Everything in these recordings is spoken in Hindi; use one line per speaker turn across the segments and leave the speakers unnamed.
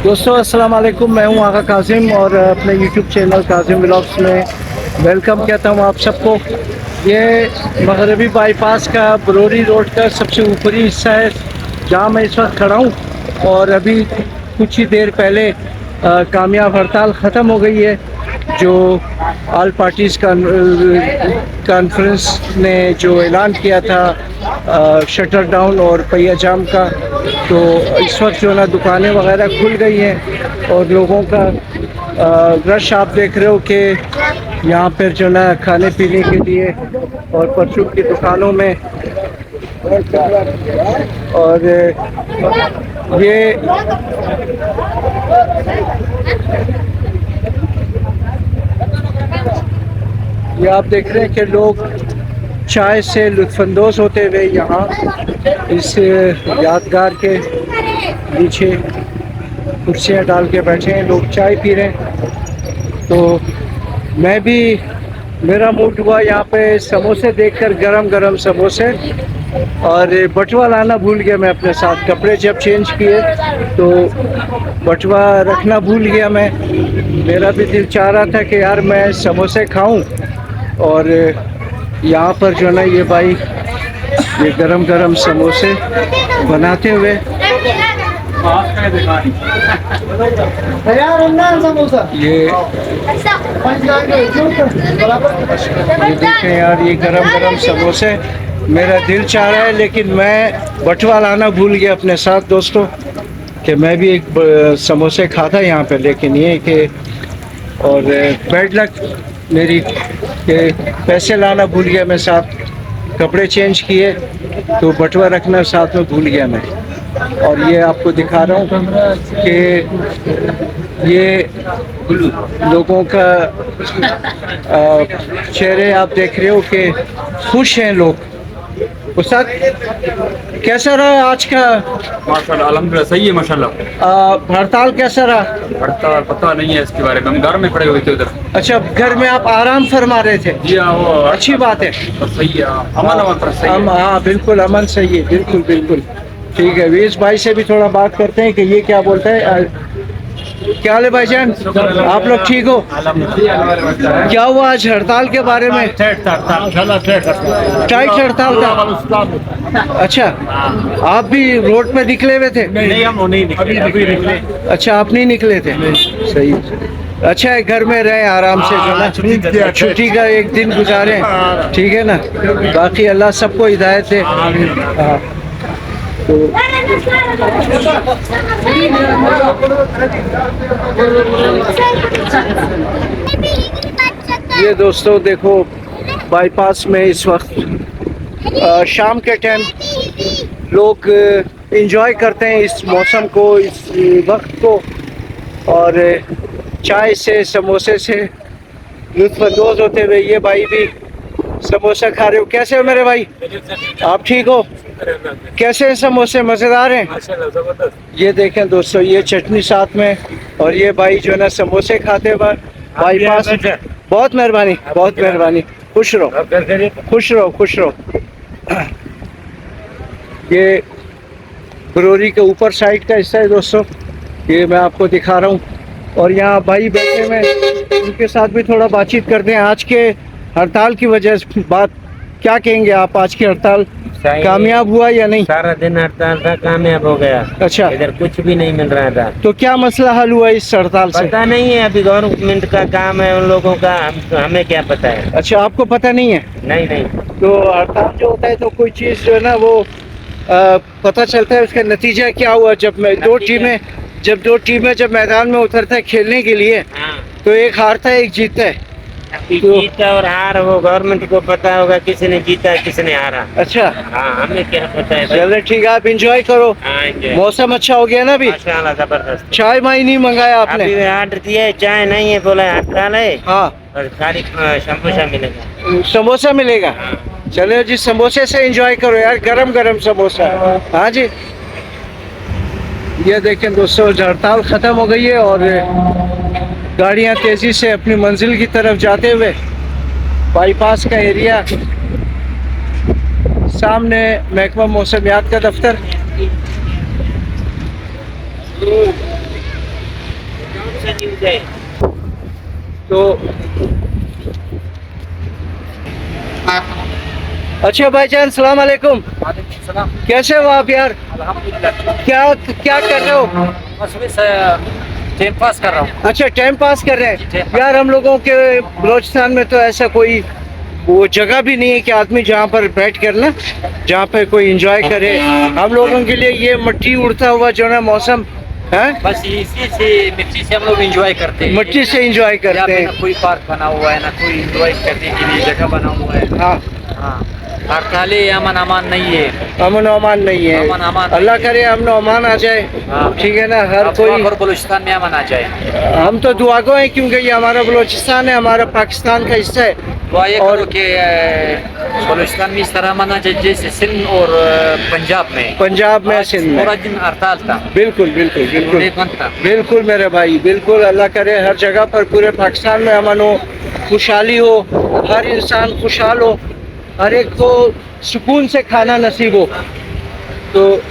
दोस्तों अस्सलाम वालेकुम, मैं हूं आगा काजिम और अपने यूट्यूब चैनल काजिम व्लॉग्स में वेलकम कहता हूं आप सबको। ये मगरबी बाईपास का बरोरी रोड का सबसे ऊपरी हिस्सा है जहां मैं इस वक्त खड़ा हूं। और अभी कुछ ही देर पहले कामयाब हड़ताल ख़त्म हो गई है जो ऑल पार्टीज़ कॉन्फ्रेंस ने जो ऐलान किया था शटर डाउन और पहिया जाम का। तो इस वक्त जो है ना दुकानें वगैरह खुल गई हैं और लोगों का रश आप देख रहे हो कि यहाँ पर जो ना खाने पीने के लिए और परचून की दुकानों में। और ये आप देख रहे हैं कि लोग चाय से लुत्फानंदोज़ होते हुए यहाँ इस यादगार के नीचे कुर्सियाँ डाल के बैठे हैं, लोग चाय पी रहे हैं। तो मैं भी, मेरा मूड हुआ यहाँ पे समोसे देखकर, गरम गरम समोसे। और बटुआ लाना भूल गया मैं अपने साथ, कपड़े जब चेंज किए तो बटुआ रखना भूल गया मैं। मेरा भी दिल चाह रहा था कि यार मैं समोसे खाऊं। और यहाँ पर जो है ना ये भाई ये गरम गरम समोसे बनाते हुए ये देखें यार, ये गरम गरम समोसे। मेरा दिल चाह रहा है लेकिन मैं बटुआ लाना भूल गया अपने साथ दोस्तों, कि मैं भी एक समोसे खाता यहाँ पे। लेकिन ये कि और बैड लक मेरी कि पैसे लाना भूल गया मैं साथ, कपड़े चेंज किए तो बटुआ रखना साथ में भूल गया मैं। और ये आपको दिखा रहा हूँ कि ये लोगों का चेहरे आप देख रहे हो कि खुश हैं लोग। उस्ताद कैसा रहा आज का?
माशाल्लाह अल्हम्दुलिल्लाह सही है माशाल्लाह।
हड़ताल कैसा रहा?
हड़ताल पता नहीं है इसके बारे में, हम घर में पड़े हुए थे उधर।
अच्छा, घर में आप आराम फरमा रहे थे?
जी हाँ, वो
अच्छी बात है।
तो सही है, अमन अमन पर सही है।
हाँ बिल्कुल अमन सही है, बिल्कुल बिल्कुल ठीक है। वीस भाई से भी थोड़ा बात करते हैं कि ये क्या बोलता है। क्या हाल है भाईजान, आप लोग ठीक हो? क्या हुआ आज हड़ताल के बारे में? टाइट हड़ताल था। अच्छा, आप भी रोड पे निकले हुए थे?
नहीं, हम नहीं निकले, अभी निकले।
अच्छा, आप नहीं निकले थे, सही। अच्छा है, घर में रहे आराम से जो ना, छुट्टी का एक दिन गुजारे, ठीक है ना। बाकी अल्लाह सबको हिदायत दे। हाँ तो ये दोस्तों देखो, बाईपास में इस वक्त शाम के टाइम लोग एंजॉय करते हैं इस मौसम को, इस वक्त को। और चाय से समोसे से लुत्फानंदोज़ होते हुए ये भाई भी समोसा खा रहे हो। कैसे हो मेरे भाई, आप ठीक हो? कैसे हैं समोसे, मज़ेदार हैं? ये देखें दोस्तों, ये चटनी साथ में। और ये भाई जो है ना समोसे खाते हुए बाईपास। बहुत मेहरबानी, बहुत मेहरबानी, खुश रहो खुश रहो खुश रहो। ये बरोरी के ऊपर साइड का हिस्सा है दोस्तों, ये मैं आपको दिखा रहा हूँ। और यहाँ भाई बैठे हुए, उनके साथ भी थोड़ा बातचीत करते हैं। आज के हड़ताल की वजह से बात क्या कहेंगे आप? आज की हड़ताल कामयाब हुआ या नहीं?
सारा दिन हड़ताल था, कामयाब हो गया।
अच्छा,
इधर कुछ भी नहीं मिल रहा था।
तो क्या मसला हल हुआ इस हड़ताल से?
पता नहीं है, अभी गवर्नमेंट का काम है उन लोगों का, हमें क्या पता है।
अच्छा, आपको पता नहीं है?
नहीं नहीं।
तो हड़ताल जो होता है तो कोई चीज़ जो है ना वो पता चलता है उसका नतीजा क्या हुआ। जब दो टीमें जब मैदान में उतरता है खेलने के लिए,
हाँ।
तो एक हारता है एक जीतता है।
जीता और हार वो गवर्नमेंट को पता होगा, किसने जीता किसने हारा।
अच्छा,
हाँ, हमें क्या पता है।
चलो ठीक है, आप एंजॉय करो।
हाँ, enjoy।
मौसम अच्छा हो गया ना अभी?
माशाल्लाह जबरदस्त।
चाय माई नहीं मंगाया आपने?
अभी ऑर्डर दिया है, चाय नहीं है, बोला हड़ताल है।
हाँ,
और खाली समोसा मिलेगा।
समोसा मिलेगा। चलो जी, समोसे से एंजॉय करो यार, गरम गरम समोसा। हाँ जी, ये देखें दोस्तों, हड़ताल ख़त्म हो गई है और गाड़ियाँ तेज़ी से अपनी मंजिल की तरफ जाते हुए बाईपास का एरिया, सामने महकमा मौसमियात का दफ्तर।
जाए।
तो अच्छा भाईजान, सलाम अलैकुम।
सलाम।
कैसे हो आप यार?
अल्हम्दुलिल्लाह।
क्या कर रहे हो?
बस टाइम पास कर रहा हूँ।
अच्छा, टाइम पास कर रहे
जी,
हैं
टाइम पास।
यार। हम लोगों के बलोचिस्तान में तो ऐसा कोई वो जगह भी नहीं है कि आदमी जहाँ पर बैठ कर ना, जहाँ पे कोई एंजॉय करे। हम लोगों के लिए ये मट्टी उड़ता हुआ जो ना मौसम है,
बस इसी से मिट्टी से हम लोग एंजॉय करते हैं।
मट्टी से एंजॉय
यहाँ
करते
पे ना
हैं।
कोई पार्क बना हुआ है, ना कोई एंजॉय करने के लिए जगह बना हुआ है।
हाँ,
हाँ, हड़तालें अमन अमान नहीं है।
अमन अमान नहीं है।
अमन अमान
अल्लाह
नहीं है।
करे अमन अमान आ जाए।
हाँ।
ठीक है ना, हर
आप
कोई।
दुआ करो बलूचिस्तान में अमन आ जाए।
हम तो दुआ गो हैं, क्योंकि ये हमारा बलोचिस्तान है, हमारा पाकिस्तान का हिस्सा है।
दुआ ये
और
करो कि बलूचिस्तान में इस तरह अमन आ जाए जैसे सिंध और पंजाब में।
पंजाब में,
आज
सिंध में।
पूरा दिन हड़ताल था।
बिल्कुल बिल्कुल बिल्कुल
रोड बंद था।
बिल्कुल मेरे भाई, बिल्कुल। अल्लाह करे हर जगह पर पूरे पाकिस्तान में अमन हो, खुशहाली हो, हर इंसान खुशहाल हो, हर एक को सुकून से खाना नसीब हो। तो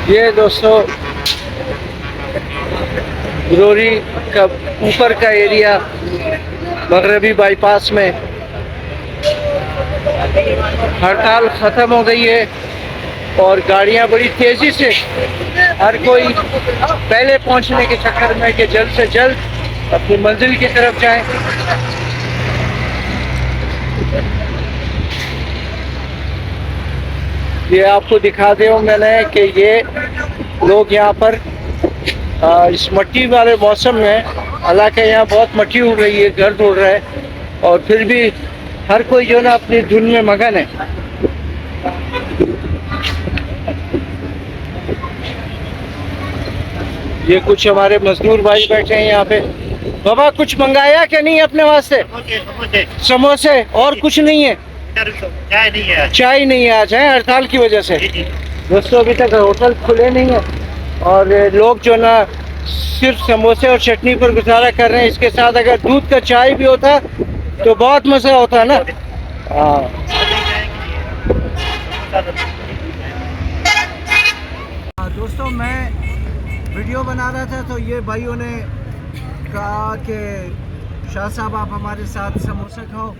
ये दोस्तों बरोरी का ऊपर का एरिया, मगरबी बाईपास में हड़ताल ख़त्म हो गई है और गाड़ियां बड़ी तेज़ी से, हर कोई पहले पहुंचने के चक्कर में कि जल्द से जल्द अपनी मंजिल की तरफ जाएं। ये आपको दिखा दे मैंने कि ये लोग यहाँ पर इस मट्टी वाले मौसम में, हालांकि यहाँ बहुत मट्टी उड़ रही है, गर्द उड़ रहा है, और फिर भी हर कोई जो ना अपनी धुन में मगन है। ये कुछ हमारे मजदूर भाई बैठे हैं यहाँ पे। बाबा, कुछ मंगाया क्या नहीं अपने वास्ते? समोसे और कुछ नहीं है?
चाय नहीं है।
चाय नहीं है आज, है हड़ताल की वजह से। दोस्तों, अभी तक होटल खुले नहीं है और लोग जो ना सिर्फ समोसे और चटनी पर गुजारा कर रहे हैं। इसके साथ अगर दूध का चाय भी होता तो बहुत मज़ा होता ना। हाँ, दोस्तों मैं वीडियो बना रहा था तो ये भाइयों ने कहा कि शाह साहब आप हमारे साथ समोसा खाओ,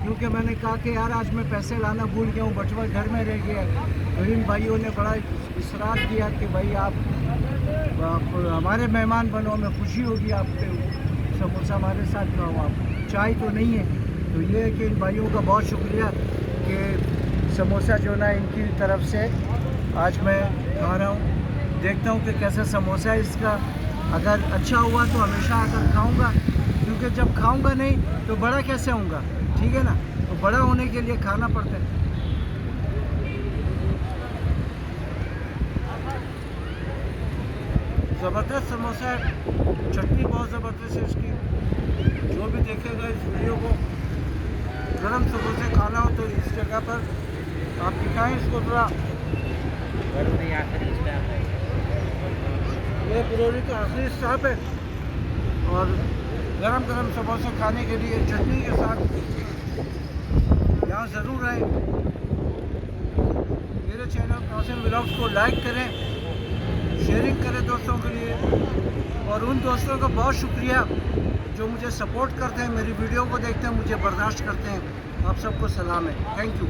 क्योंकि मैंने कहा कि यार आज मैं पैसे लाना भूल गया हूँ, बटुआ घर में रह गया। तो इन भाइयों ने बड़ा इसरार किया कि भाई आप हमारे मेहमान बनो, हमें खुशी होगी आपके समोसा हमारे साथ खाओ। आप चाय तो नहीं है। तो ये है कि इन भाइयों का बहुत शुक्रिया कि समोसा जो ना इनकी तरफ से आज मैं खा रहा हूँ। देखता हूँ कि कैसा समोसा है इसका। अगर अच्छा हुआ तो हमेशा आकर खाऊँगा, क्योंकि जब खाऊँगा नहीं तो बड़ा कैसे होऊंगा, ठीक है ना। तो बड़ा होने के लिए खाना पड़ता है। ज़बरदस्त समोसा है, चटनी बहुत ज़बरदस्त है इसकी। जो भी देखेगा इस वीडियो को, गरम समोसे खाना हो तो इस जगह पर आप दिखाएं इसको थोड़ा। ये बरौनी का आखिरी स्टॉप है और गरम गरम समोसे खाने के लिए चटनी के साथ यहाँ ज़रूर आए। मेरे चैनल कासिम व्लॉग्स को लाइक करें, शेयरिंग करें दोस्तों के लिए, और उन दोस्तों का बहुत शुक्रिया जो मुझे सपोर्ट करते हैं, मेरी वीडियो को देखते हैं, मुझे बर्दाश्त करते हैं। आप सबको सलाम है। Thank you.